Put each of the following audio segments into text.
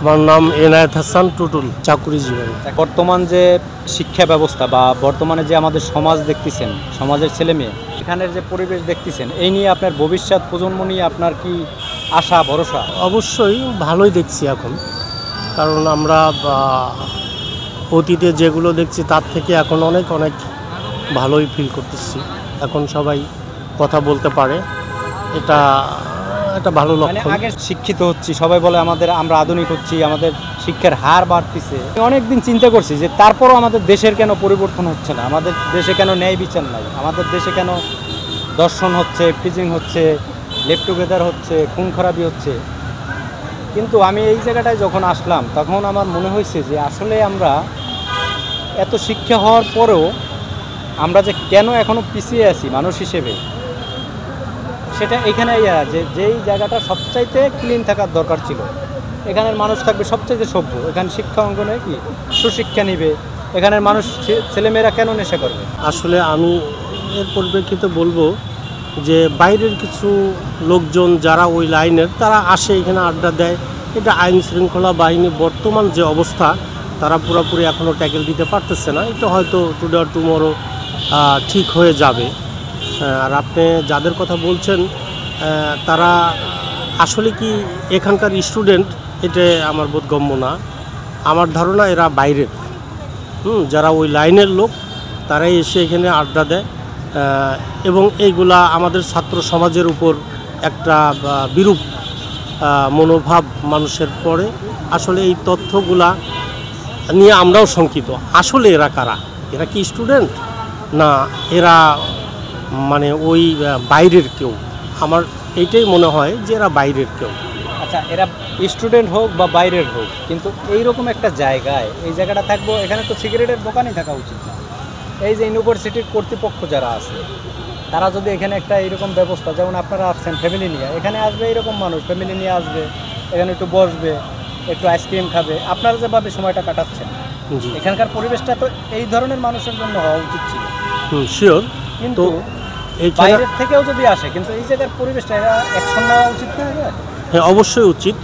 আমার নাম এনায়েত হাসান টুটুল, চাকুরি জীবন। বর্তমান যে শিক্ষা ব্যবস্থা বা বর্তমানে যে আমাদের সমাজ দেখতেছেন, সমাজের ছেলে মেয়ে এখানের যে পরিবেশ দেখতেছেন, এই নিয়ে আপনার ভবিষ্যৎ প্রজন্ম নিয়ে আপনার কি আশা ভরসা? অবশ্যই ভালোই দেখছি এখন, কারণ আমরা অতীতে যেগুলো দেখছি তার থেকে এখন অনেক অনেক ভালোই ফিল করতেছি। এখন সবাই কথা বলতে পারে, এটা একটা ভালো লক্ষণ। আগে শিক্ষিত হচ্ছি, সবাই বলে আমরা আধুনিক হচ্ছি, আমাদের শিক্ষার হার বাড়তেছে। অনেক দিন চিন্তা করছি যে তারপরও আমাদের দেশের কেন পরিবর্তন হচ্ছে না, আমাদের দেশে কেন ন্যায় বিচার নাই, আমাদের দেশে কেন দর্শন হচ্ছে, টিচিং হচ্ছে, লেফট টুগেদার হচ্ছে, খুন খারাপি হচ্ছে। কিন্তু আমি এই জায়গাটায় যখন আসলাম তখন আমার মনে হয়েছে যে আসলে আমরা এত শিক্ষা হওয়ার পরেও আমরা যে কেন এখনও পিছিয়ে আছি মানুষ হিসেবে, সেটা এখানে যেই জায়গাটা সবচাইতে ক্লিন থাকার দরকার ছিল, এখানের মানুষ থাকবে সবচাইতে সভ্য, এখানে শিক্ষা অঙ্গনে কি সুশিক্ষা নিবে, এখানের মানুষ ছেলেমেয়েরা কেন নেশা করবে? আসলে আমি এর পরিপ্রেক্ষিতে বলবো যে বাইরের কিছু লোকজন যারা ওই লাইনের, তারা আসে এখানে আড্ডা দেয়। এটা আইন শৃঙ্খলা বাহিনী বর্তমান যে অবস্থা, তারা পুরোপুরি এখনও ট্যাকেল দিতে পারতেছে না। এটা হয়তো টুডে অর টুমরো ঠিক হয়ে যাবে। আর আপনি যাদের কথা বলছেন তারা আসলে কি এখানকার স্টুডেন্ট, এটা আমার বোধগম্য না। আমার ধারণা এরা বাইরের, যারা ওই লাইনের লোক, তারাই এসে এখানে আড্ডা দেয় এবং এইগুলা আমাদের ছাত্র সমাজের উপর একটা বিরূপ মনোভাব মানুষের পড়ে। আসলে এই তথ্যগুলা নিয়ে আমরাও শঙ্কিত। আসলে এরা কারা? এরা কি স্টুডেন্ট, না এরা মানে ওই বাইরের কেউ? আমার এইটাই মনে হয় যে এরা বাইরের কেউ। আচ্ছা, এরা স্টুডেন্ট হোক বা বাইরের হোক, কিন্তু এইরকম একটা জায়গায়, এই জায়গাটা থাকবো, এখানে তো সিগারেটের দোকানই থাকা উচিত না। এই যে ইউনিভার্সিটির কর্তৃপক্ষ যারা আছে, তারা যদি এখানে একটা এইরকম ব্যবস্থা, যেমন আপনারা আসছেন ফ্যামিলি নিয়ে, এখানে আসবে এইরকম মানুষ ফ্যামিলি নিয়ে আসবে, এখানে একটু বসবে, একটু আইসক্রিম খাবে, আপনারা যেভাবে সময়টা কাটাচ্ছেন, এখানকার পরিবেশটা তো এই ধরনের মানুষের জন্য হওয়া উচিত ছিল। শিওর, কিন্তু বাইরের থেকেও যদি আসে, কিন্তু এই জায়গার পরিবেশটা অ্যাকশন নেওয়া উচিত না? হ্যাঁ, অবশ্যই উচিত,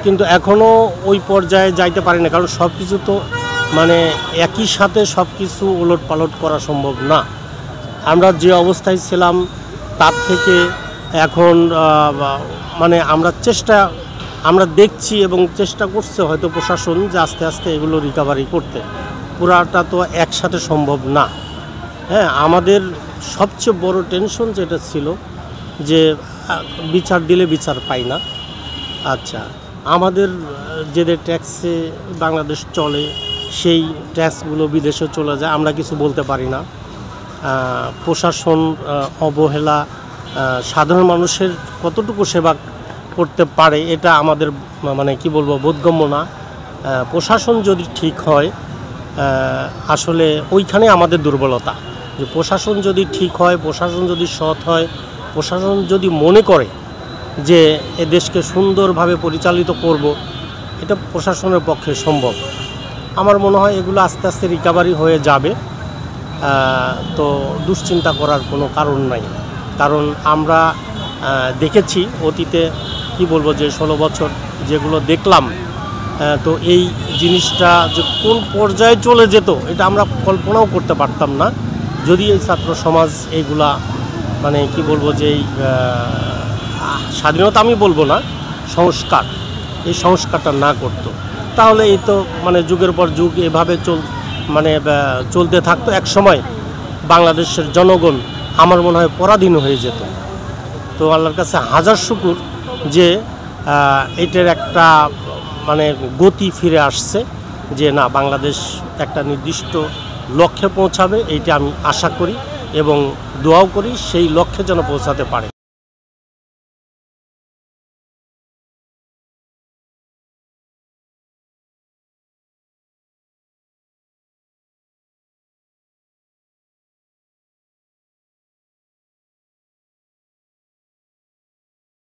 কিন্তু এখনও ওই পর্যায়ে যাইতে পারি না, কারণ সব কিছু তো মানে একই সাথে সব কিছু ওলট পালট করা সম্ভব না। আমরা যে অবস্থায় ছিলাম তার থেকে এখন মানে আমরা দেখছি এবং চেষ্টা করছে হয়তো প্রশাসন যে আস্তে আস্তে এগুলো রিকভারি করতে। পুরাটা তো একসাথে সম্ভব না। হ্যাঁ, আমাদের সবচেয়ে বড় টেনশন যেটা ছিল যে বিচার দিলে বিচার পাই না। আচ্ছা, আমাদের যেদের ট্যাক্সে বাংলাদেশ চলে, সেই ট্যাক্সগুলো বিদেশে চলে যায়, আমরা কিছু বলতে পারি না। প্রশাসন অবহেলা, সাধারণ মানুষের কতটুকু সেবা করতে পারে এটা আমাদের মানে কি বলবো, বোধগম্য না। প্রশাসন যদি ঠিক হয়, আসলে ওইখানে আমাদের দুর্বলতা, যে প্রশাসন যদি ঠিক হয়, প্রশাসন যদি সৎ হয়, প্রশাসন যদি মনে করে যে এ দেশকে সুন্দরভাবে পরিচালিত করব, এটা প্রশাসনের পক্ষে সম্ভব। আমার মনে হয় এগুলো আস্তে আস্তে রিকভারি হয়ে যাবে। তো দুশ্চিন্তা করার কোনো কারণ নাই, কারণ আমরা দেখেছি অতীতে, কি বলবো, যে 16 বছর যেগুলো দেখলাম, তো এই জিনিসটা যে কোন পর্যায়ে চলে যেত এটা আমরা কল্পনাও করতে পারতাম না, যদি এই ছাত্র সমাজ এইগুলা মানে কি বলবো, যে এই স্বাধীনতা আমি বলবো না, এই সংস্কারটা না করতো, তাহলে এই তো মানে যুগের পর যুগ এভাবে চলতে থাকতো। এক সময় বাংলাদেশের জনগণ আমার মনে হয় পরাধীন হয়ে যেত। তো আল্লাহর কাছে হাজার শুকর যে এটার একটা মানে গতি ফিরে আসছে, যে না, বাংলাদেশ একটা নির্দিষ্ট লক্ষ্যে পৌঁছাবে, এইটা আমি আশা করি এবং দোয়াও করি সেই লক্ষ্যে যেন পৌঁছাতে পারে।